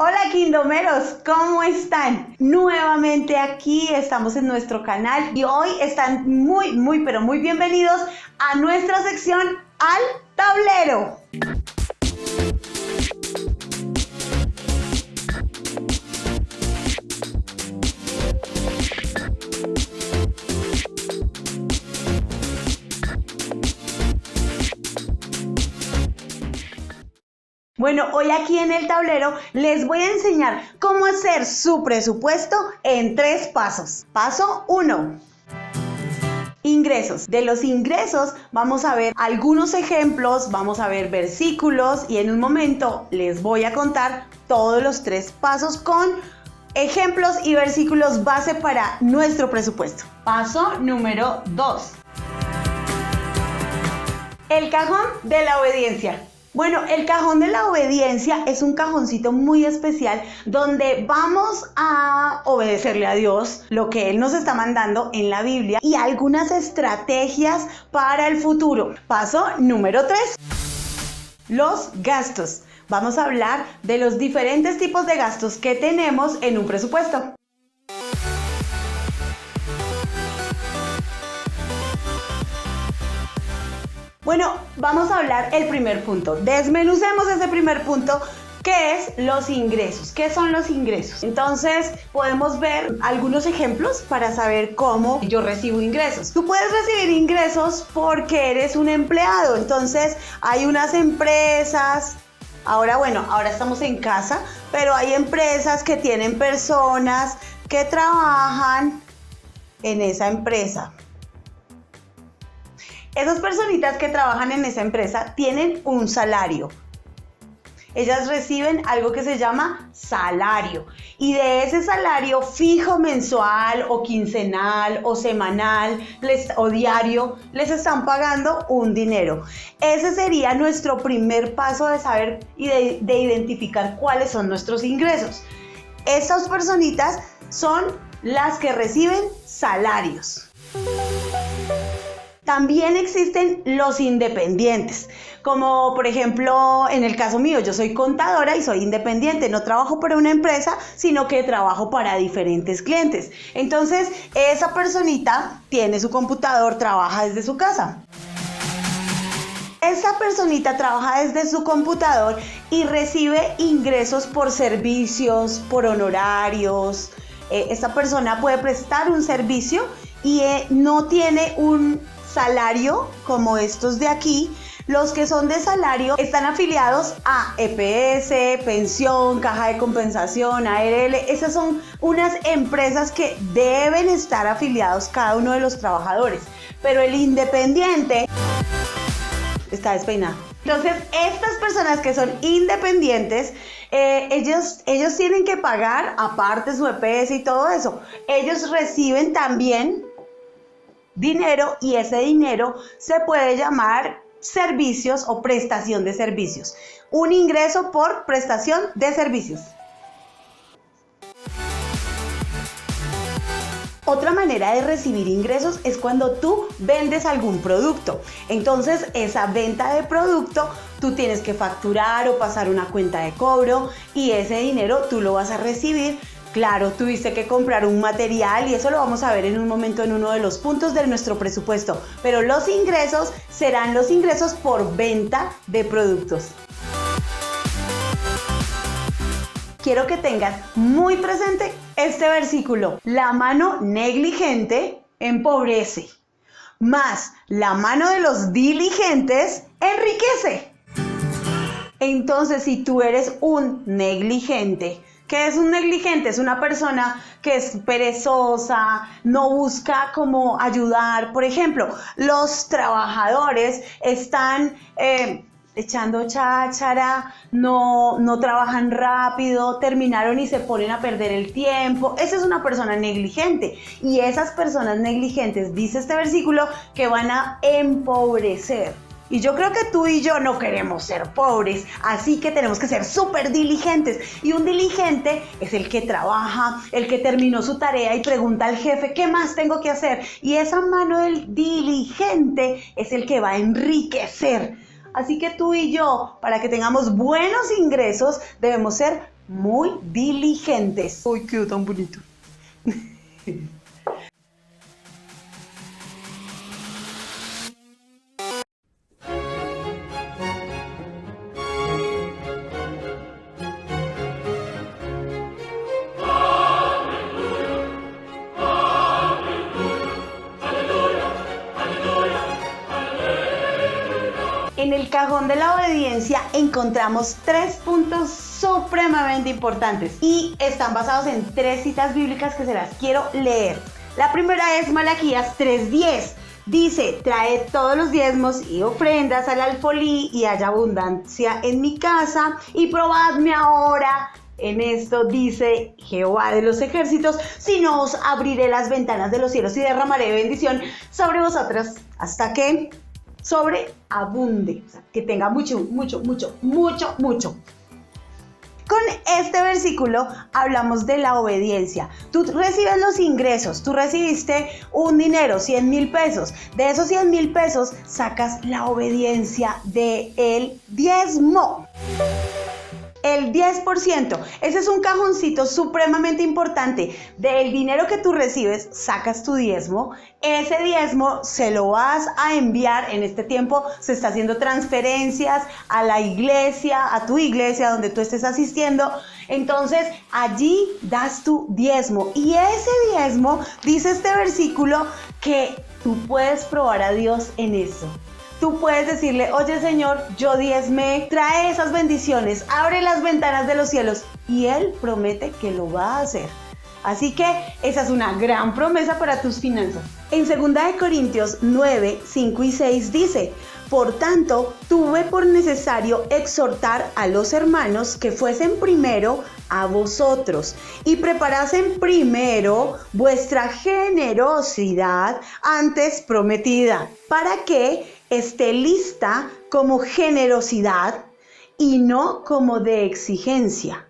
Hola Quindomeros, ¿cómo están? Nuevamente aquí estamos en nuestro canal y hoy están pero muy bienvenidos a nuestra sección Al Tablero. Bueno, hoy aquí en el tablero les voy a enseñar cómo hacer su presupuesto en 3 pasos. Paso 1. Ingresos. De los ingresos vamos a ver algunos ejemplos, vamos a ver versículos y en un momento les voy a contar todos los 3 pasos con ejemplos y versículos base para nuestro presupuesto. Paso número 2. El cajón de la obediencia. Bueno, el cajón de la obediencia es un cajoncito muy especial donde vamos a obedecerle a Dios lo que Él nos está mandando en la Biblia y algunas estrategias para el futuro. Paso número 3. Los gastos. Vamos a hablar de los diferentes tipos de gastos que tenemos en un presupuesto. Bueno, vamos a hablar el primer punto. Desmenucemos ese primer punto, que es los ingresos. ¿Qué son los ingresos? Entonces, podemos ver algunos ejemplos para saber cómo yo recibo ingresos. Tú puedes recibir ingresos porque eres un empleado. Entonces, hay unas empresas. Ahora estamos en casa, pero hay empresas que tienen personas que trabajan en esa empresa. Esas personitas que trabajan en esa empresa tienen un salario. Ellas reciben algo que se llama salario. Y de ese salario fijo mensual o quincenal o semanal o diario, les están pagando un dinero. Ese sería nuestro primer paso de saber y de identificar cuáles son nuestros ingresos. Estas personitas son las que reciben salarios. También existen los independientes, como por ejemplo en el caso mío, yo soy contadora y soy independiente, no trabajo para una empresa, sino que trabajo para diferentes clientes. Entonces, esa personita tiene su computador, trabaja desde su casa. Esa personita trabaja desde su computador y recibe ingresos por servicios, por honorarios. Esta persona puede prestar un servicio y no tiene un salario como estos de aquí. Los que son de salario están afiliados a EPS, pensión, caja de compensación, ARL. Esas son unas empresas que deben estar afiliados cada uno de los trabajadores. Pero el independiente está despeinado. Entonces, estas personas que son independientes, ellos tienen que pagar aparte su EPS y todo eso. Ellos reciben también dinero y ese dinero se puede llamar servicios o prestación de servicios. Un ingreso por prestación de servicios. Otra manera de recibir ingresos es cuando tú vendes algún producto. Entonces, esa venta de producto tú tienes que facturar o pasar una cuenta de cobro y ese dinero tú lo vas a recibir. Claro, tuviste que comprar un material y eso lo vamos a ver en un momento en uno de los puntos de nuestro presupuesto. Pero los ingresos serán los ingresos por venta de productos. Quiero que tengas muy presente este versículo. La mano negligente empobrece, mas la mano de los diligentes enriquece. Entonces, si tú eres un negligente, ¿qué es un negligente? Es una persona que es perezosa, no busca cómo ayudar. Por ejemplo, los trabajadores están echando cháchara, no trabajan rápido, terminaron y se ponen a perder el tiempo. Esa es una persona negligente. Y esas personas negligentes, dice este versículo, que van a empobrecer. Y yo creo que tú y yo no queremos ser pobres, así que tenemos que ser súper diligentes. Y un diligente es el que trabaja, el que terminó su tarea y pregunta al jefe, ¿qué más tengo que hacer? Y esa mano del diligente es el que va a enriquecer. Así que tú y yo, para que tengamos buenos ingresos, debemos ser muy diligentes. ¡Ay, quedó tan bonito! En el cajón de la obediencia encontramos 3 puntos supremamente importantes y están basados en 3 citas bíblicas que se las quiero leer. La primera es Malaquías 3:10. Dice: traed todos los diezmos y ofrendas al alfolí y haya abundancia en mi casa y probadme ahora. En esto dice Jehová de los ejércitos: si no os abriré las ventanas de los cielos y derramaré bendición sobre vosotros hasta que sobreabunde, o sea, que tenga mucho. Con este versículo hablamos de la obediencia. Tú recibes los ingresos, tú recibiste un dinero, 100,000 pesos. De esos 100,000 pesos sacas la obediencia del diezmo. El 10%, ese es un cajoncito supremamente importante. Del dinero que tú recibes, sacas tu diezmo. Ese diezmo se lo vas a enviar. En este tiempo se está haciendo transferencias a la iglesia, a tu iglesia donde tú estés asistiendo. Entonces allí das tu diezmo. Y ese diezmo, dice este versículo, que tú puedes probar a Dios en eso. Tú puedes decirle: oye Señor, yo diezmé, trae esas bendiciones, abre las ventanas de los cielos, y Él promete que lo va a hacer. Así que esa es una gran promesa para tus finanzas. En 2 Corintios 9, 5 y 6 dice: por tanto, tuve por necesario exhortar a los hermanos que fuesen primero a vosotros y preparasen primero vuestra generosidad antes prometida, para que esté lista como generosidad y no como de exigencia.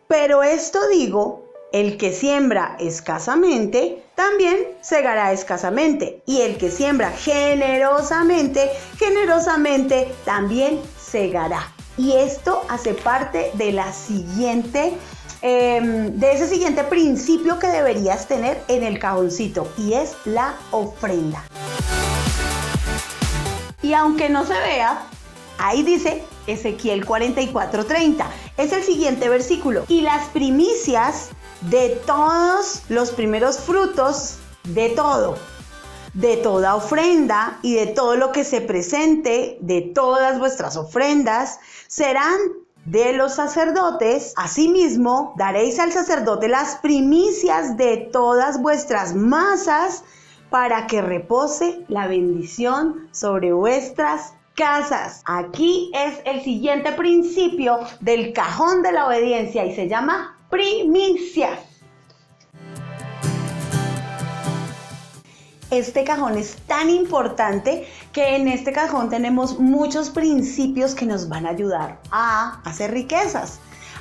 Pero esto digo: el que siembra escasamente, también segará escasamente. Y el que siembra generosamente, generosamente también segará. Y esto hace parte de la siguiente, de ese siguiente principio que deberías tener en el cajoncito, y es la ofrenda. Y aunque no se vea, ahí dice Ezequiel 44:30. Es el siguiente versículo. Y las primicias de todos los primeros frutos de todo, de toda ofrenda y de todo lo que se presente, de todas vuestras ofrendas, serán de los sacerdotes. Asimismo, daréis al sacerdote las primicias de todas vuestras masas, para que repose la bendición sobre vuestras casas. Aquí es el siguiente principio del cajón de la obediencia y se llama primicias. Este cajón es tan importante que en este cajón tenemos muchos principios que nos van a ayudar a hacer riquezas,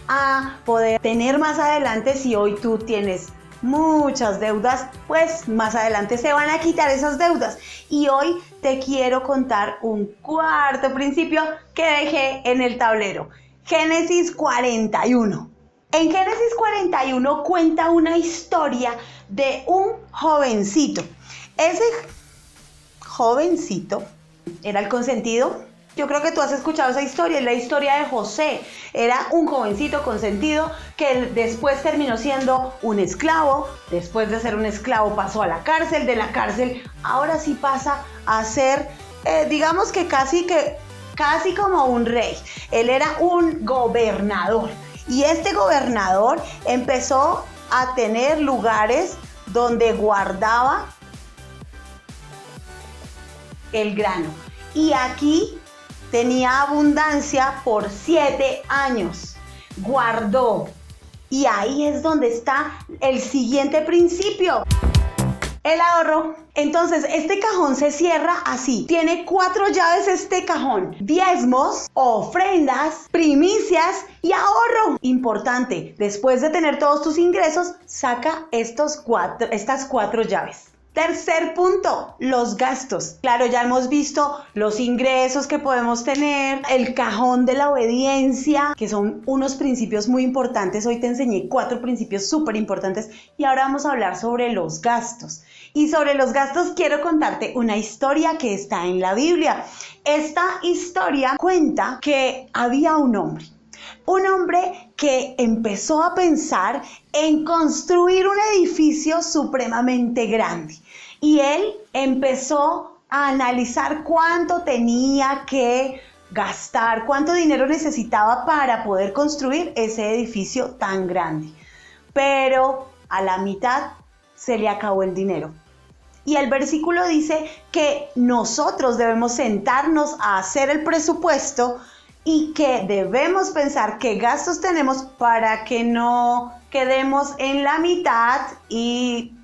a poder tener más adelante. Si hoy tú tienes muchas deudas, pues más adelante se van a quitar esas deudas. Y hoy te quiero contar un cuarto principio que dejé en el tablero. Génesis 41. En Génesis 41 cuenta una historia de un jovencito. Ese jovencito era el consentido. Yo creo que tú has escuchado esa historia, es la historia de José. Era un jovencito consentido que después terminó siendo un esclavo. Después de ser un esclavo pasó a la cárcel. De la cárcel ahora sí pasa a ser, digamos que casi como un rey. Él era un gobernador. Y este gobernador empezó a tener lugares donde guardaba el grano. Y aquí tenía abundancia por 7 años. Guardó. Y ahí es donde está el siguiente principio: el ahorro. Entonces, este cajón se cierra así. Tiene 4 llaves este cajón: diezmos, ofrendas, primicias y ahorro. Importante, después de tener todos tus ingresos, saca estas 4 llaves. Tercer punto, los gastos. Claro, ya hemos visto los ingresos que podemos tener, el cajón de la obediencia, que son unos principios muy importantes. Hoy te enseñé 4 principios súper importantes y ahora vamos a hablar sobre los gastos. Y sobre los gastos quiero contarte una historia que está en la Biblia. Esta historia cuenta que había un hombre que empezó a pensar en construir un edificio supremamente grande. Y él empezó a analizar cuánto tenía que gastar, cuánto dinero necesitaba para poder construir ese edificio tan grande. Pero a la mitad se le acabó el dinero. Y el versículo dice que nosotros debemos sentarnos a hacer el presupuesto y que debemos pensar qué gastos tenemos para que no quedemos en la mitad y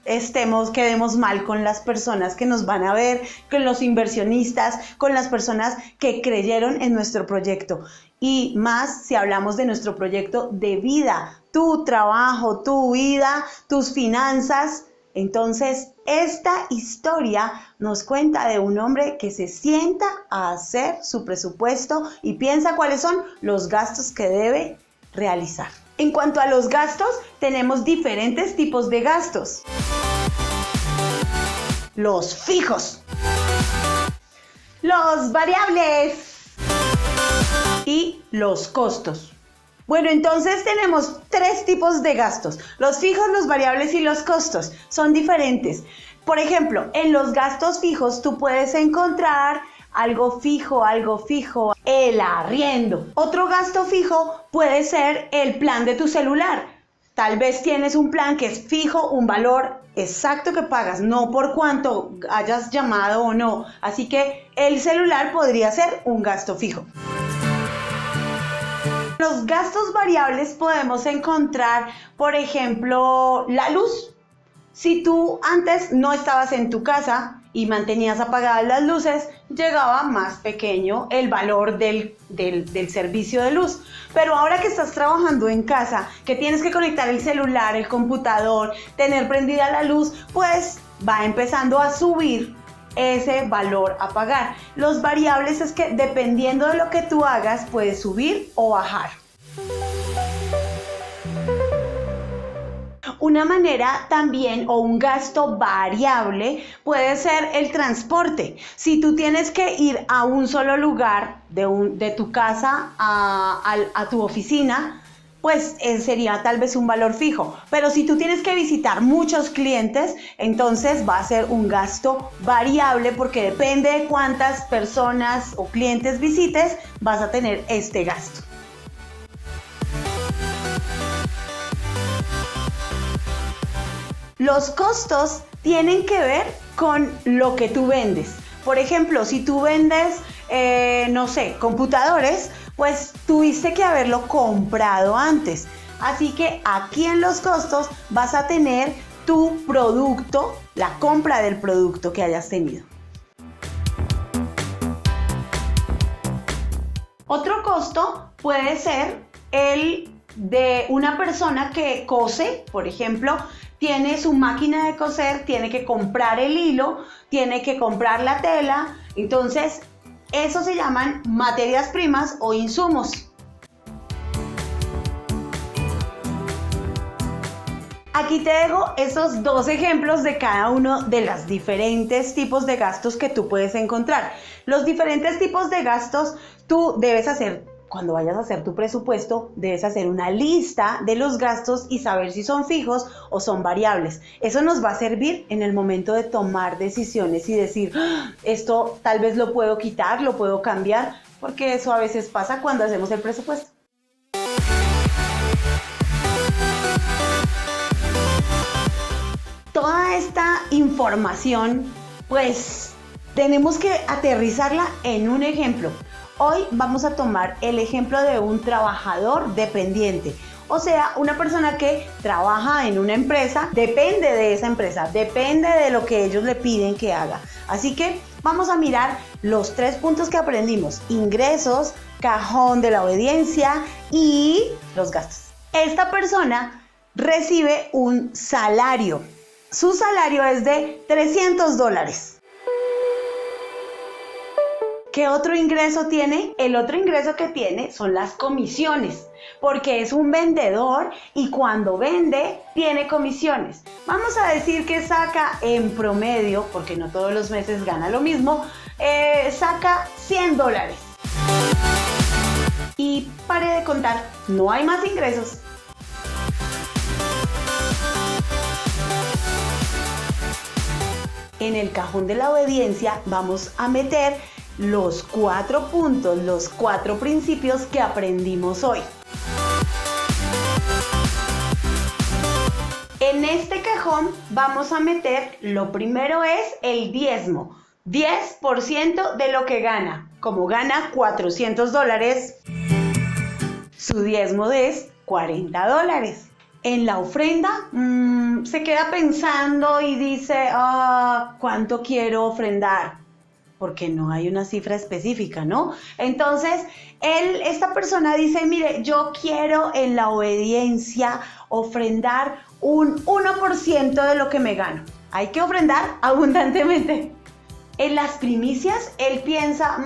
quedemos mal con las personas que nos van a ver, con los inversionistas, con las personas que creyeron en nuestro proyecto. Y más si hablamos de nuestro proyecto de vida, tu trabajo, tu vida, tus finanzas. Entonces, esta historia nos cuenta de un hombre que se sienta a hacer su presupuesto y piensa cuáles son los gastos que debe realizar. En cuanto a los gastos, tenemos diferentes tipos de gastos. Los fijos, los variables y los costos. Bueno, entonces tenemos 3 tipos de gastos. Los fijos, los variables y los costos son diferentes. Por ejemplo, en los gastos fijos tú puedes encontrar algo fijo, el arriendo. Otro gasto fijo puede ser el plan de tu celular. Tal vez tienes un plan que es fijo, un valor exacto que pagas, no por cuánto hayas llamado o no. Así que el celular podría ser un gasto fijo. Los gastos variables podemos encontrar, por ejemplo, la luz. Si tú antes no estabas en tu casa y mantenías apagadas las luces, llegaba más pequeño el valor del servicio de luz. Pero ahora que estás trabajando en casa, que tienes que conectar el celular, el computador, tener prendida la luz, pues va empezando a subir ese valor a pagar. Los variables es que dependiendo de lo que tú hagas, puedes subir o bajar. Una manera también o un gasto variable puede ser el transporte. Si tú tienes que ir a un solo lugar de tu casa a tu oficina, pues sería tal vez un valor fijo. Pero si tú tienes que visitar muchos clientes, entonces va a ser un gasto variable porque depende de cuántas personas o clientes visites, vas a tener este gasto. Los costos tienen que ver con lo que tú vendes. Por ejemplo, si tú vendes, computadores, pues tuviste que haberlo comprado antes. Así que aquí en los costos vas a tener tu producto, la compra del producto que hayas tenido. Otro costo puede ser el de una persona que cose, por ejemplo, tiene su máquina de coser, tiene que comprar el hilo, tiene que comprar la tela. Entonces, eso se llaman materias primas o insumos. Aquí te dejo esos 2 ejemplos de cada uno de los diferentes tipos de gastos que tú puedes encontrar. Los diferentes tipos de gastos tú debes hacer. Cuando vayas a hacer tu presupuesto, debes hacer una lista de los gastos y saber si son fijos o son variables. Eso nos va a servir en el momento de tomar decisiones y decir, esto tal vez lo puedo quitar, lo puedo cambiar, porque eso a veces pasa cuando hacemos el presupuesto. Toda esta información, pues, tenemos que aterrizarla en un ejemplo. Hoy vamos a tomar el ejemplo de un trabajador dependiente, o sea, una persona que trabaja en una empresa, depende de esa empresa, depende de lo que ellos le piden que haga. Así que vamos a mirar los 3 puntos que aprendimos: ingresos, cajón de la obediencia y los gastos. Esta persona recibe un salario. su salario es de $300. ¿Qué otro ingreso tiene? El otro ingreso que tiene son las comisiones, porque es un vendedor y cuando vende tiene comisiones. Vamos a decir que saca en promedio, porque no todos los meses gana lo mismo, saca $100. Y pare de contar, no hay más ingresos. En el cajón de la obediencia vamos a meter los 4 puntos, los 4 principios que aprendimos hoy. En este cajón vamos a meter, lo primero es el diezmo, 10% de lo que gana. Como gana $400, su diezmo es $40. En la ofrenda, se queda pensando y dice, ¿cuánto quiero ofrendar? Porque no hay una cifra específica, ¿no? Entonces, esta persona dice, mire, yo quiero en la obediencia ofrendar un 1% de lo que me gano. Hay que ofrendar abundantemente. En las primicias, él piensa,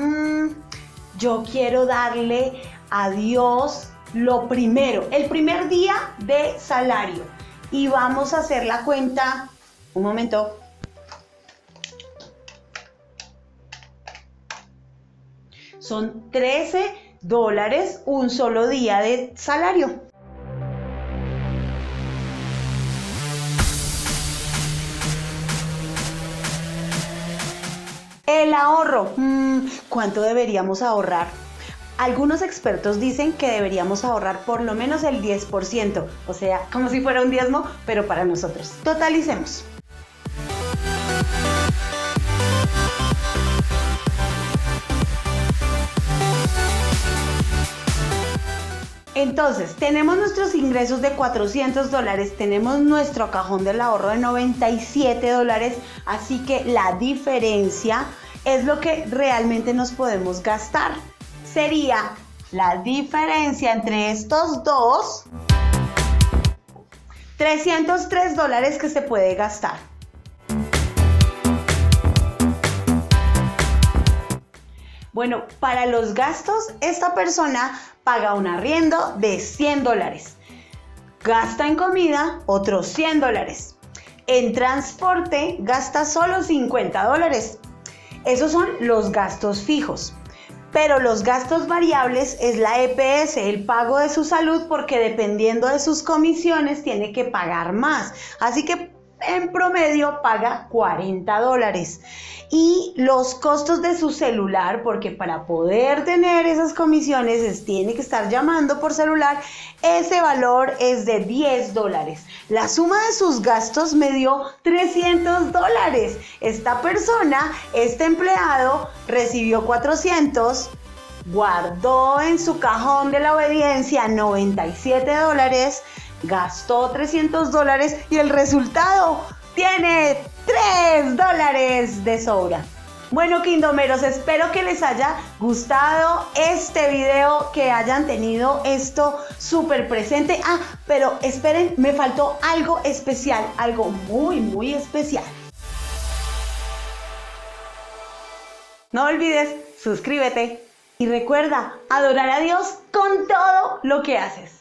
yo quiero darle a Dios lo primero, el primer día de salario. Y vamos a hacer la cuenta, un momento. Son $13 un solo día de salario. El ahorro. ¿Cuánto deberíamos ahorrar? Algunos expertos dicen que deberíamos ahorrar por lo menos el 10%, o sea, como si fuera un diezmo, pero para nosotros. Totalicemos. Entonces, tenemos nuestros ingresos de $400, tenemos nuestro cajón del ahorro de $97, así que la diferencia es lo que realmente nos podemos gastar. Sería la diferencia entre estos dos, $303 que se puede gastar. Bueno, para los gastos, esta persona paga un arriendo de $100. Gasta en comida otros $100. En transporte gasta solo $50. Esos son los gastos fijos. Pero los gastos variables es la EPS, el pago de su salud, porque dependiendo de sus comisiones tiene que pagar más. Así que en promedio paga $40. Y los costos de su celular, porque para poder tener esas comisiones tiene que estar llamando por celular, ese valor es de $10. La suma de sus gastos me dio $300. Esta persona, este empleado, recibió 400, guardó en su cajón de la obediencia $97, gastó $300 y el resultado tiene $3 de sobra. Bueno, Kingdomeros, espero que les haya gustado este video, que hayan tenido esto súper presente. Pero esperen, me faltó algo especial, algo muy, muy especial. No olvides suscríbete y recuerda adorar a Dios con todo lo que haces.